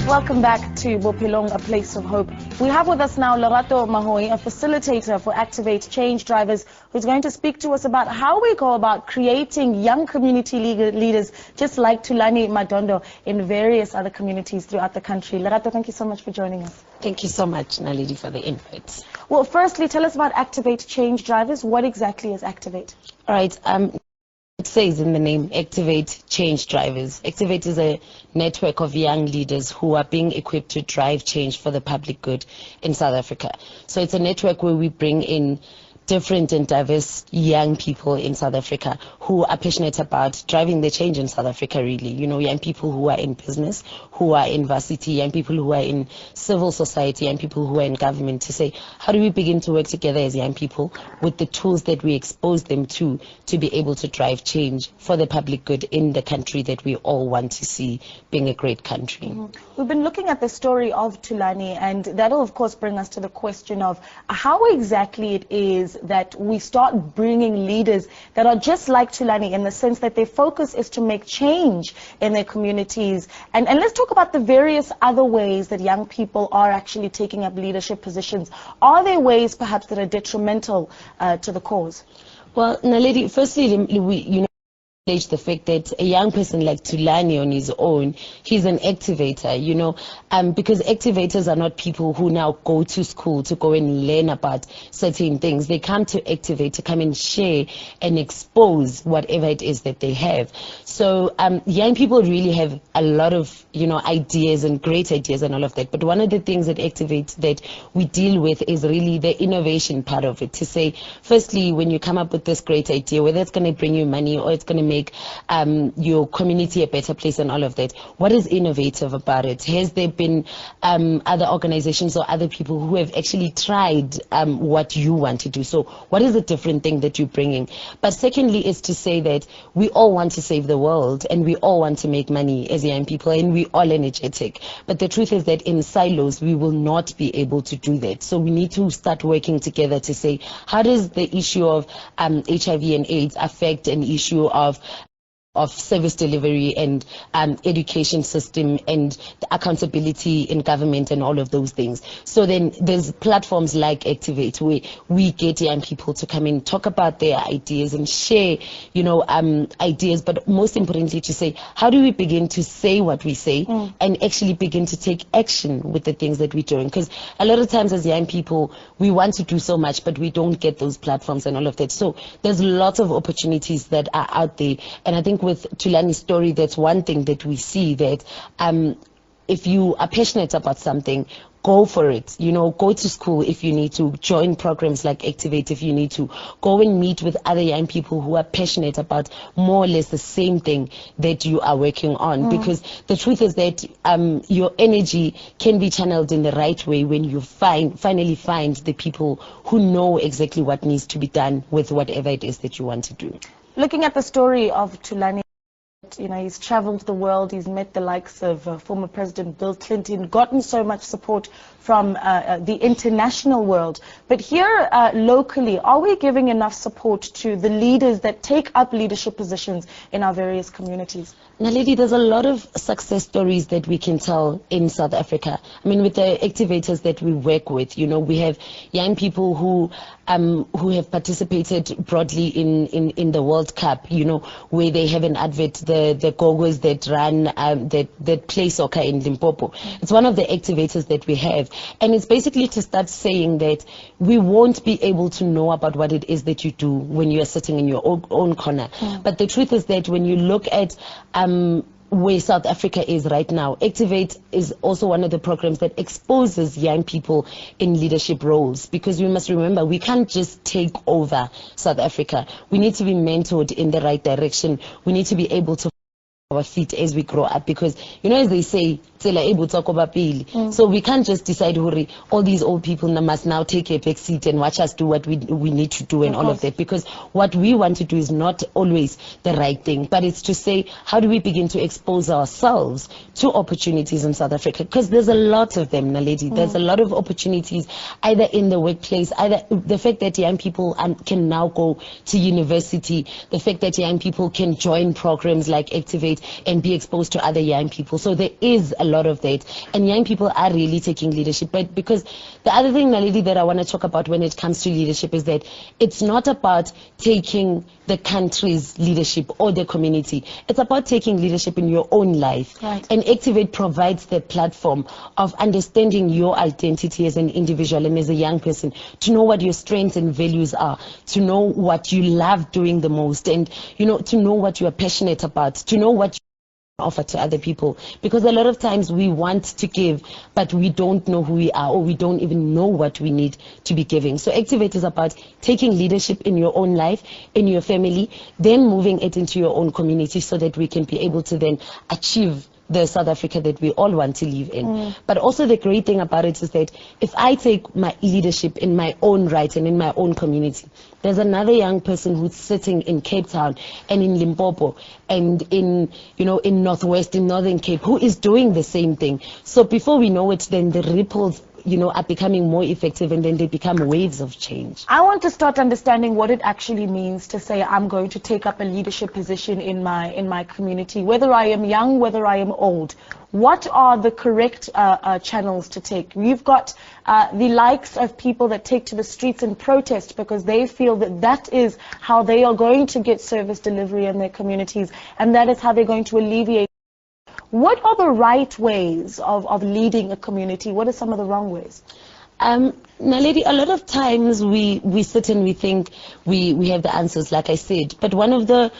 Welcome back to Bophelong, a place of hope. We have with us now Lerato Mahoyi, a facilitator for Activate Change Drivers, who's going to speak to us about how we go about creating young community leaders just like Thulani Madondo in various other communities throughout the country. Lerato, thank you so much for joining us. Thank you so much, Naledi, for the input. Well, firstly, tell us about Activate Change Drivers. What exactly is Activate? All right. It says in the name, Activate Change Drivers. Activate is a network of young leaders who are being equipped to drive change for the public good in South Africa. So it's a network where we bring in different and diverse young people in South Africa who are passionate about driving the change in South Africa, really. You know, young people who are in business, who are in varsity, young people who are in civil society, young people who are in government, to say, how do we begin to work together as young people with the tools that we expose them to be able to drive change for the public good in the country that we all want to see being a great country. We've been looking at the story of Thulani, and that'll of course bring us to the question of how exactly it is that we start bringing leaders that are just like Thulani, in the sense that their focus is to make change in their communities. And let's talk about the various other ways that young people are actually taking up leadership positions. Are there ways perhaps that are detrimental to the cause? Well, Naledi, firstly, the fact that a young person like Thulani on his own, he's an activator, you know, because activators are not people who now go to school to go and learn about certain things. They come to activate, to come and share and expose whatever it is that they have. So young people really have a lot of, you know, ideas and great ideas and all of that. But one of the things that Activate that we deal with is really the innovation part of it. To say, firstly, when you come up with this great idea, whether it's going to bring you money or it's going to make your community a better place and all of that, what is innovative about it? Has there been other organizations or other people who have actually tried what you want to do? So what is the different thing that you're bringing? But secondly is to say that we all want to save the world and we all want to make money as young people, and we all energetic. But the truth is that in silos we will not be able to do that. So we need to start working together to say, how does the issue of HIV and AIDS affect an issue of service delivery and education system and the accountability in government and all of those things. So then there's platforms like Activate where we get young people to come in, talk about their ideas and share, you know, ideas, but most importantly to say, how do we begin to say what we say and actually begin to take action with the things that we're doing? Because a lot of times as young people, we want to do so much, but we don't get those platforms and all of that. So there's lots of opportunities that are out there. And I think with Thulani's story, that's one thing that we see, that if you are passionate about something, go for it. You know, go to school if you need to, join programs like Activate if you need to, go and meet with other young people who are passionate about more or less the same thing that you are working on. Because the truth is that your energy can be channeled in the right way when you finally find the people who know exactly what needs to be done with whatever it is that you want to do. Looking at the story of Thulani, you know, he's traveled the world, he's met the likes of former President Bill Clinton, gotten so much support from the international world. But here locally, are we giving enough support to the leaders that take up leadership positions in our various communities? Naledi, there's a lot of success stories that we can tell in South Africa. I mean, with the activators that we work with, you know, we have young people who have participated broadly in the World Cup, you know, where they have an advert, the Gogos that run, that play soccer in Limpopo. It's one of the activators that we have. And it's basically to start saying that we won't be able to know about what it is that you do when you are sitting in your own corner. But the truth is that when you look at where South Africa is right now, Activate is also one of the programs that exposes young people in leadership roles, because we must remember, we can't just take over South Africa. We need to be mentored in the right direction. We need to be able to our feet as we grow up, because as they say, so we can't just decide all these old people must now take a back seat and watch us do what we need to do and all of that, because what we want to do is not always the right thing, but it's to say, how do we begin to expose ourselves to opportunities in South Africa, because there's a lot of them, Naledi. There's a lot of opportunities, either in the workplace, either the fact that young people can now go to university, the fact that young people can join programs like Activate and be exposed to other young people. So there is a lot of that, and young people are really taking leadership. But because the other thing, Naledi, that I want to talk about when it comes to leadership is that it's not about taking the country's leadership or the community. It's about taking leadership in your own life. Right. And Activate provides the platform of understanding your identity as an individual and as a young person, to know what your strengths and values are, to know what you love doing the most, and to know what you are passionate about, to know what you offer to other people, because a lot of times we want to give, but we don't know who we are, or we don't even know what we need to be giving. So Activate is about taking leadership in your own life, in your family, then moving it into your own community, so that we can be able to then achieve the South Africa that we all want to live in. But also the great thing about it is that if I take my leadership in my own right and in my own community, there's another young person who's sitting in Cape Town and in Limpopo and in Northwest, in Northern Cape, who is doing the same thing. So before we know it, then the ripples are becoming more effective, and then they become waves of change. I want to start understanding what it actually means to say I'm going to take up a leadership position in my community, whether I am young, whether I am old. What are the correct channels to take? We've got the likes of people that take to the streets and protest because they feel that that is how they are going to get service delivery in their communities, and that is how they're going to alleviate. What are the right ways of leading a community? What are some of the wrong ways? Naledi, a lot of times we sit and we think we have the answers, like I said. But one of the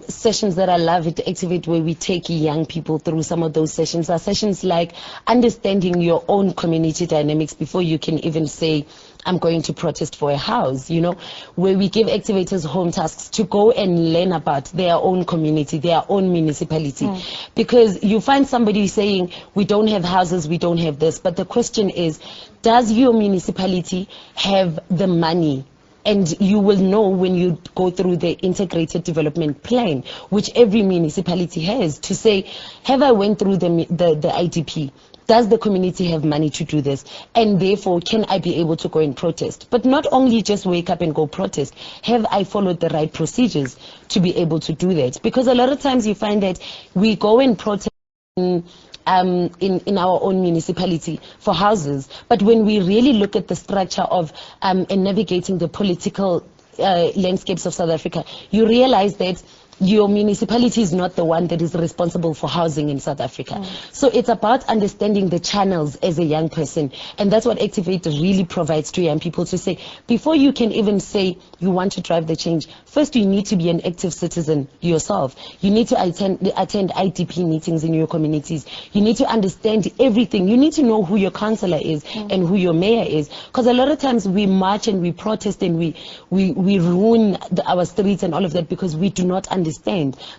sessions that I love at Activate, where we take young people through some of those sessions, are sessions like understanding your own community dynamics before you can even say, I'm going to protest for a house, where we give activators home tasks to go and learn about their own community, their own municipality. Because you find somebody saying, we don't have houses, we don't have this. But the question is, does your municipality have the money? And you will know when you go through the integrated development plan, which every municipality has, to say, have I went through the IDP? Does the community have money to do this? And therefore, can I be able to go and protest? But not only just wake up and go protest. Have I followed the right procedures to be able to do that? Because a lot of times you find that we go and protest in our own municipality for houses, but when we really look at the structure of and navigating the political landscapes of South Africa, you realize that your municipality is not the one that is responsible for housing in South Africa. So it's about understanding the channels as a young person, and that's what Activate really provides to young people, to say, before you can even say you want to drive the change, first you need to be an active citizen yourself. You need to attend IDP meetings in your communities. You need to understand everything. You need to know who your councillor is and who your mayor is, because a lot of times we march and we protest and we ruin our streets and all of that because we do not understand.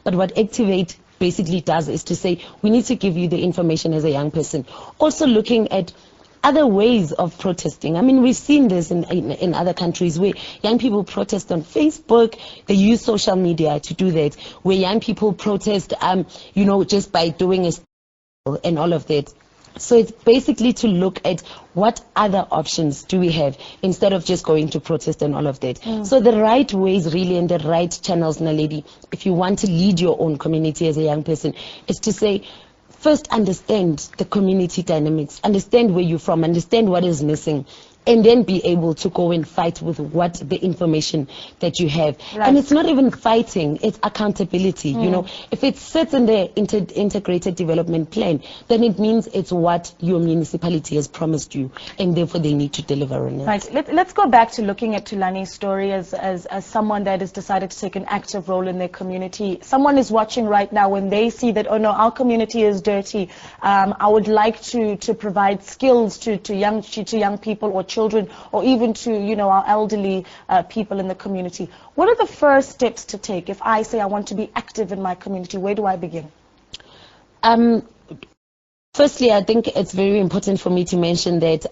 But what Activate basically does is to say, we need to give you the information as a young person. Also looking at other ways of protesting. I mean, we've seen this in other countries where young people protest on Facebook. They use social media to do that, where young people protest, just by doing and all of that. So it's basically to look at what other options do we have instead of just going to protest and all of that. So the right ways really, and the right channels, Naledi, if you want to lead your own community as a young person, is to say, first understand the community dynamics, understand where you're from, understand what is missing, and then be able to go and fight with what the information that you have. Right. And it's not even fighting, it's accountability. If it sits in the integrated development plan, then it means it's what your municipality has promised you, and therefore they need to deliver on it. Right. Let's go back to looking at Thulani's story as someone that has decided to take an active role in their community. Someone is watching right now when they see that, oh no, our community is dirty. I would like to provide skills to young people or children, or even to our elderly people in the community. What are the first steps to take if I say I want to be active in my community? Where do I begin? Firstly, I think it's very important for me to mention that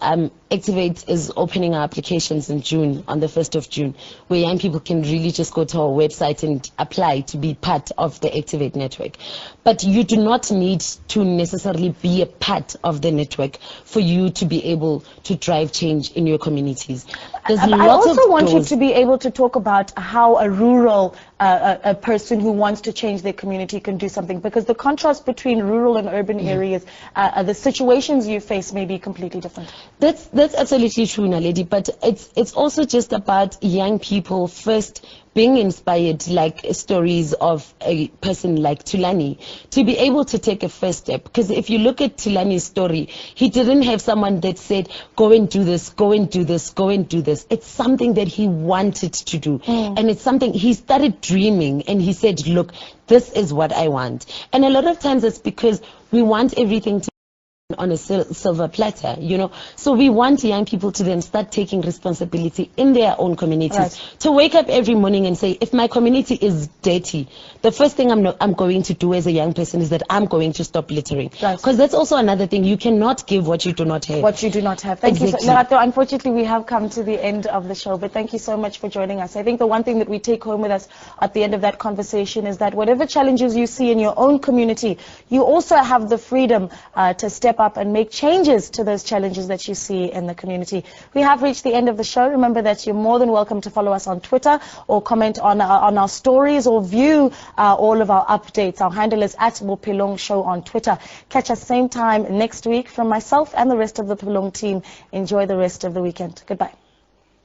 Activate is opening our applications in June, on the 1st of June, where young people can really just go to our website and apply to be part of the Activate network. But you do not need to necessarily be a part of the network for you to be able to drive change in your communities. I also want you to be able to talk about how a rural a person who wants to change their community can do something, because the contrast between rural and urban areas, the situations you face may be completely different. That's absolutely true, Naledi, but it's also just about young people first being inspired, like stories of a person like Thulani, to be able to take a first step. Because if you look at Thulani's story, he didn't have someone that said, go and do this, go and do this, go and do this. It's something that he wanted to do. And it's something he started dreaming, and he said, look, this is what I want. And a lot of times it's because we want everything to on a silver platter, you know. So we want young people to then start taking responsibility in their own communities, to wake up every morning and say, if my community is dirty, the first thing I'm going to do as a young person is that I'm going to stop littering. Because that's also another thing. You cannot give what you do not have. What you do not have. Thank you so, Lerato, unfortunately, we have come to the end of the show, but thank you so much for joining us. I think the one thing that we take home with us at the end of that conversation is that whatever challenges you see in your own community, you also have the freedom to step up and make changes to those challenges that you see in the community. We have reached the end of the show. Remember that you're more than welcome to follow us on Twitter or comment on our stories or view all of our updates. Our handle is @Bophelong Show on Twitter. Catch us same time next week. From myself and the rest of the Bophelong team, enjoy the rest of the weekend. Goodbye.